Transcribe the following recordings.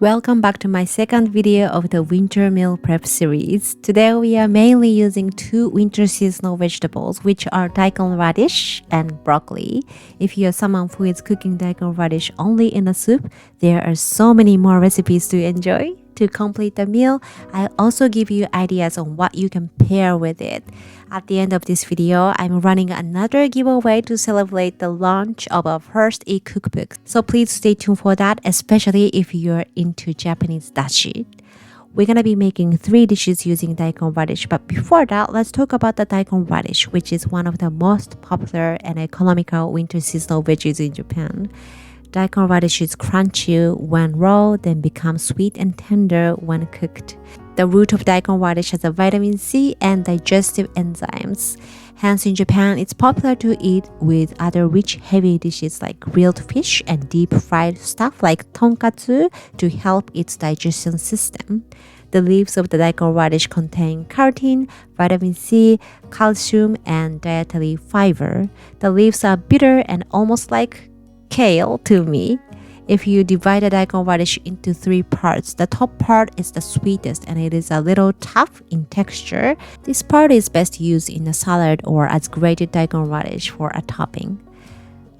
Welcome back to my second video of the winter meal prep series. Today we are mainly using two winter seasonal vegetables, which are Daikon Radish and broccoli. If you are someone who is cooking Daikon Radish only in a soup, there are so many more recipes to enjoy. To complete the meal, I also give you ideas on what you can pair with it. At the end of this video, I'm running another giveaway to celebrate the launch of our first e-cookbook. So please stay tuned for that, especially if you're into Japanese dashi. We're gonna be making 3 dishes using Daikon Radish, but before that, let's talk about the Daikon Radish, which is one of the most popular and economical winter seasonal veggies in Japan. Daikon radish is crunchy when raw, then becomes sweet and tender when cooked. The root of daikon radish has a vitamin C and digestive enzymes. Hence, in Japan, it's popular to eat with other rich, heavy dishes like grilled fish and deep-fried stuff like tonkatsu to help its digestion system. The leaves of the daikon radish contain carotene, vitamin C, calcium, and dietary fiber. The leaves are bitter and almost like kale to me. If you divide the daikon radish into 3 parts, the top part is the sweetest and it is a little tough in texture. This part is best used in a salad or as grated daikon radish for a topping.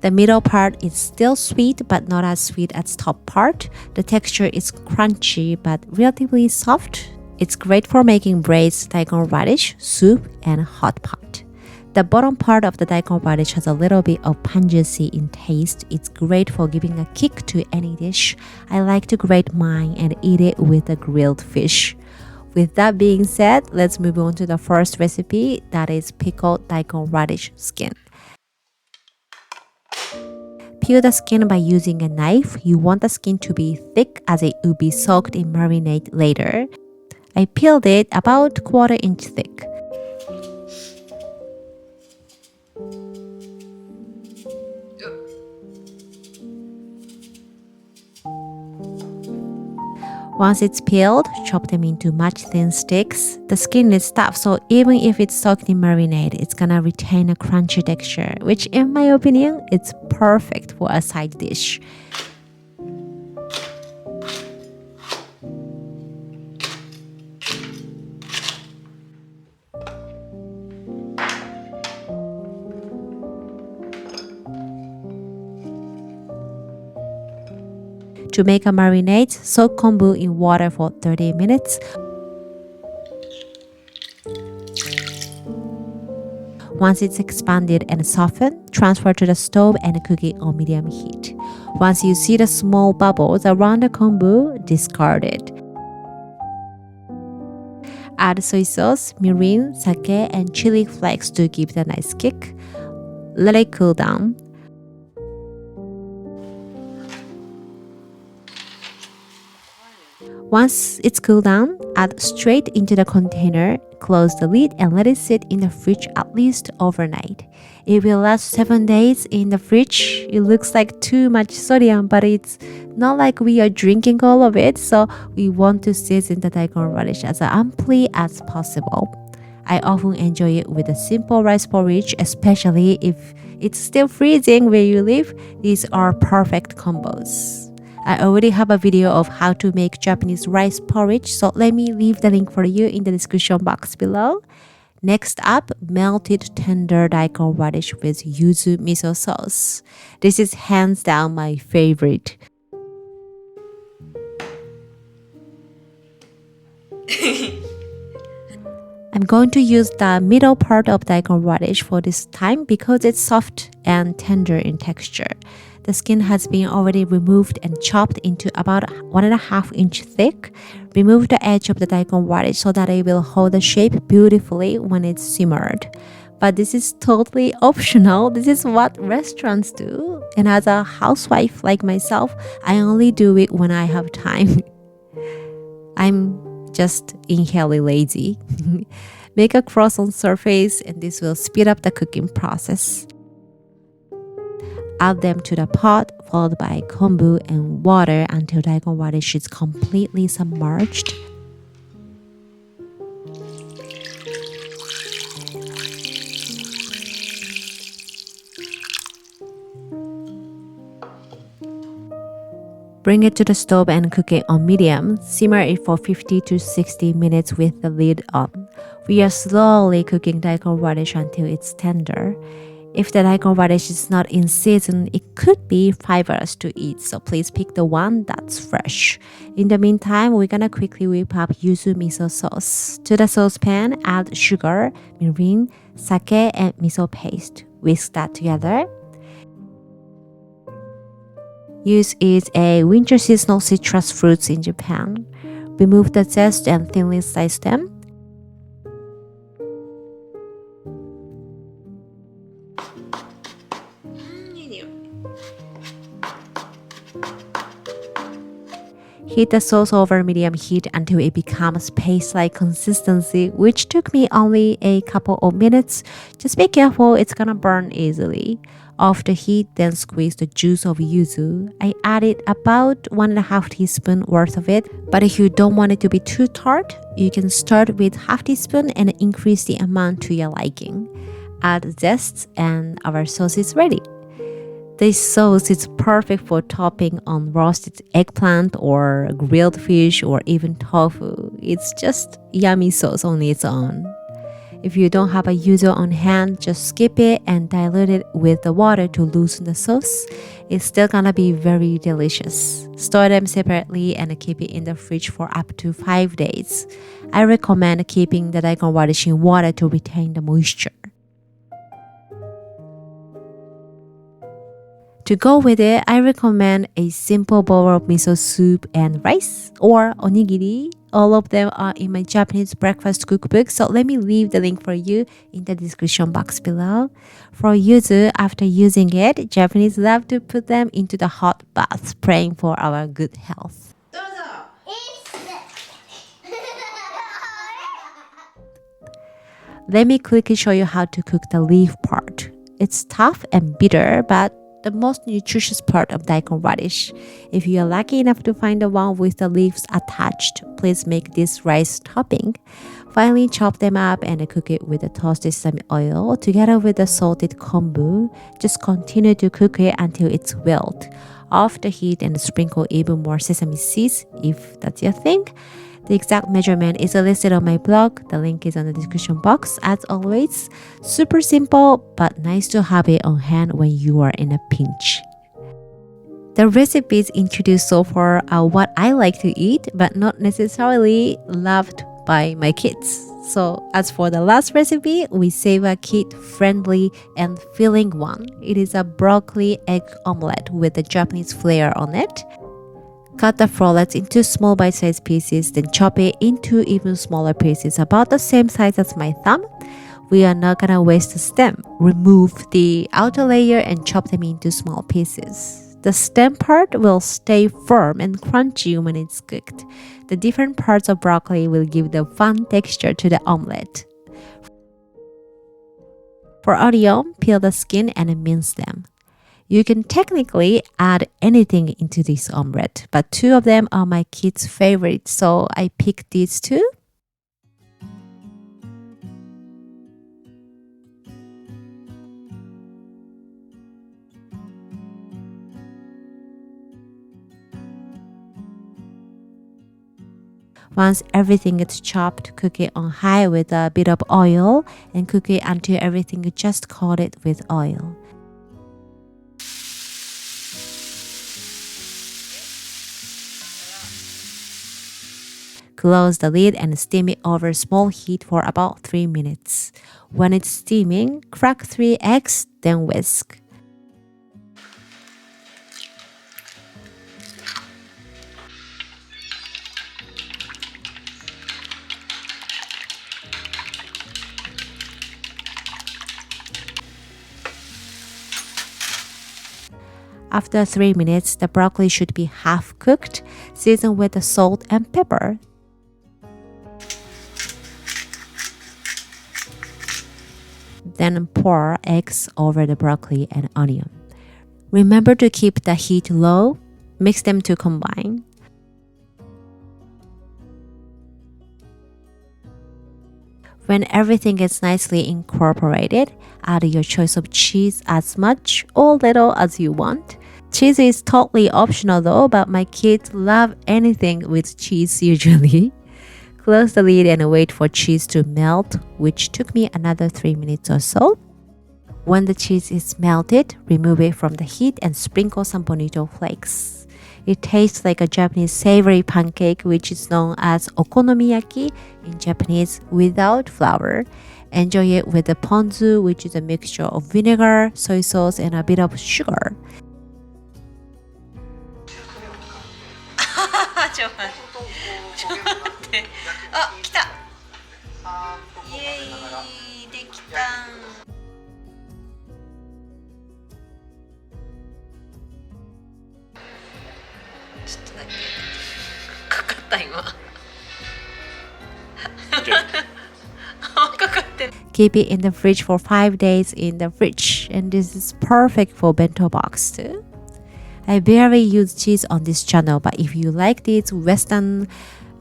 The middle part is still sweet but not as sweet as top part. The texture is crunchy but relatively soft. It's great for making braised daikon radish, soup, and hot pot. The bottom part of the daikon radish has a little bit of pungency in taste. It's great for giving a kick to any dish. I like to grate mine and eat it with a grilled fish. With that being said, let's move on to the first recipe, that is pickled daikon radish skin. Peel the skin by using a knife. You want the skin to be thick as it will be soaked in marinade later. I peeled it about 1/4 inch thick. Once it's peeled, chop them into much thin sticks. The skin is tough, so even if it's soaked in marinade, it's gonna retain a crunchy texture, which in my opinion, it's perfect for a side dish. To make a marinade, soak kombu in water for 30 minutes. Once it's expanded and softened, transfer to the stove and cook it on medium heat. Once you see the small bubbles around the kombu, discard it. Add soy sauce, mirin, sake, and chili flakes to give it a nice kick. Let it cool down. Once it's cooled down, add straight into the container, close the lid, and let it sit in the fridge at least overnight. It will last 7 days in the fridge. It looks like too much sodium, but it's not like we are drinking all of it, so we want to season the daikon radish as amply as possible. I often enjoy it with a simple rice porridge, especially if it's still freezing where you live. These are perfect combos. I already have a video of how to make Japanese rice porridge, so let me leave the link for you in the description box below. Next up, melted tender daikon radish with Yuzu miso sauce. This is hands down my favorite. I'm going to use the middle part of daikon radish for this time because it's soft and tender in texture. The skin has been already removed and chopped into about 1.5 inch thick. Remove the edge of the daikon radish so that it will hold the shape beautifully when it's simmered. But this is totally optional. This is what restaurants do. And as a housewife like myself, I only do it when I have time. I'm just inherently lazy. Make a cross on surface and this will speed up the cooking process. Add them to the pot, followed by kombu and water until daikon radish is completely submerged. Bring it to the stove and cook it on medium. Simmer it for 50 to 60 minutes with the lid on. We are slowly cooking daikon radish until it's tender. If the daikon radish is not in season, it could be fibrous to eat, so please pick the one that's fresh. In the meantime, we're gonna quickly whip up yuzu miso sauce. To the saucepan, add sugar, mirin, sake, and miso paste. Whisk that together. Yuzu is a winter seasonal citrus fruit in Japan. Remove the zest and thinly slice them. Heat the sauce over medium heat until it becomes paste-like consistency, which took me only a couple of minutes. Just be careful, it's gonna burn easily. Off the heat, then squeeze the juice of yuzu. I added about 1.5 teaspoons worth of it, but if you don't want it to be too tart, you can start with half teaspoon and increase the amount to your liking. Add zest and our sauce is ready. This sauce is perfect for topping on roasted eggplant or grilled fish or even tofu. It's just yummy sauce on its own. If you don't have a yuzu on hand, just skip it and dilute it with the water to loosen the sauce. It's still gonna be very delicious. Store them separately and keep it in the fridge for up to 5 days. I recommend keeping the daikon radish in water to retain the moisture. To go with it, I recommend a simple bowl of miso soup and rice or onigiri. All of them are in my Japanese breakfast cookbook, so let me leave the link for you in the description box below. For yuzu, after using it, Japanese love to put them into the hot bath, praying for our good health. Let me quickly show you how to cook the leaf part. It's tough and bitter, but the most nutritious part of daikon radish. If you are lucky enough to find the one with the leaves attached, please make this rice topping. Finally, chop them up and cook it with the toasted sesame oil together with the salted kombu. Just continue to cook it until it's wilt. Off the heat and sprinkle even more sesame seeds if that's your thing. The exact measurement is listed on my blog. The link is on the description box. As always, super simple but nice to have it on hand when you are in a pinch. The recipes introduced so far are what I like to eat but not necessarily loved by my kids. So as for the last recipe, we save a kid-friendly and filling one. It is a broccoli egg omelette with a Japanese flair on it. Cut the florets into small bite-sized pieces, then chop it into even smaller pieces about the same size as my thumb. We are not gonna waste the stem. Remove the outer layer and chop them into small pieces. The stem part will stay firm and crunchy when it's cooked. The different parts of broccoli will give the fun texture to the omelette. For onion, peel the skin and mince them. You can technically add anything into this omelette, but two of them are my kids' favorites, so I picked these two. Once everything is chopped, cook it on high with a bit of oil and cook it until everything is just coated with oil. Close the lid and steam it over small heat for about 3 minutes. When it's steaming, crack 3 eggs, then whisk. After 3 minutes, the broccoli should be half cooked. Season with the salt and pepper. Then pour eggs over the broccoli and onion. Remember to keep the heat low. Mix them to combine. When everything is nicely incorporated, add your choice of cheese as much or little as you want. Cheese is totally optional though, but my kids love anything with cheese usually. Close the lid and wait for cheese to melt, which took me another 3 minutes or so. When the cheese is melted, remove it from the heat and sprinkle some bonito flakes. It tastes like a Japanese savory pancake, which is known as okonomiyaki in Japanese without flour. Enjoy it with the ponzu, which is a mixture of vinegar, soy sauce, and a bit of sugar. ちょっと待って。あ、来た。イエーイ、できた。ちょっとだけかかった今。かかってる。Keep it in the fridge for 5 days in the fridge, and this is perfect for bento box too. I barely use cheese on this channel, but if you like these Western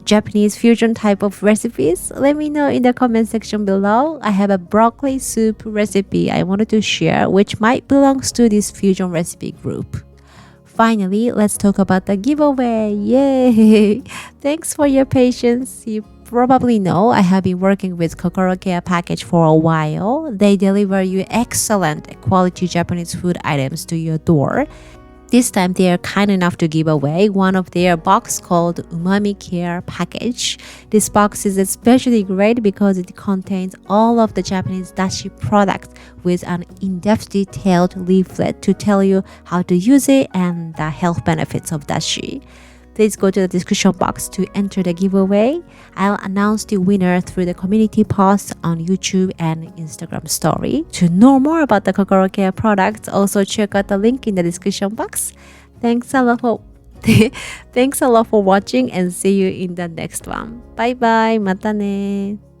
Japanese fusion type of recipes, let me know in the comment section below. I have a broccoli soup recipe I wanted to share, which might belongs to this fusion recipe group. Finally, let's talk about the giveaway. Yay! Thanks for your patience. You probably know I have been working with Kokoro Care Package for a while. They deliver you excellent quality Japanese food items to your door. This time they are kind enough to give away one of their box called Umami Care Package. This box is especially great because it contains all of the Japanese dashi products with an in-depth detailed leaflet to tell you how to use it and the health benefits of dashi. Please go to the description box to enter the giveaway. I'll announce the winner through the community post on YouTube and Instagram story. To know more about the Kokoro Care products, also check out the link in the description box. Thanks a lot for watching and see you in the next one. Bye bye. またね。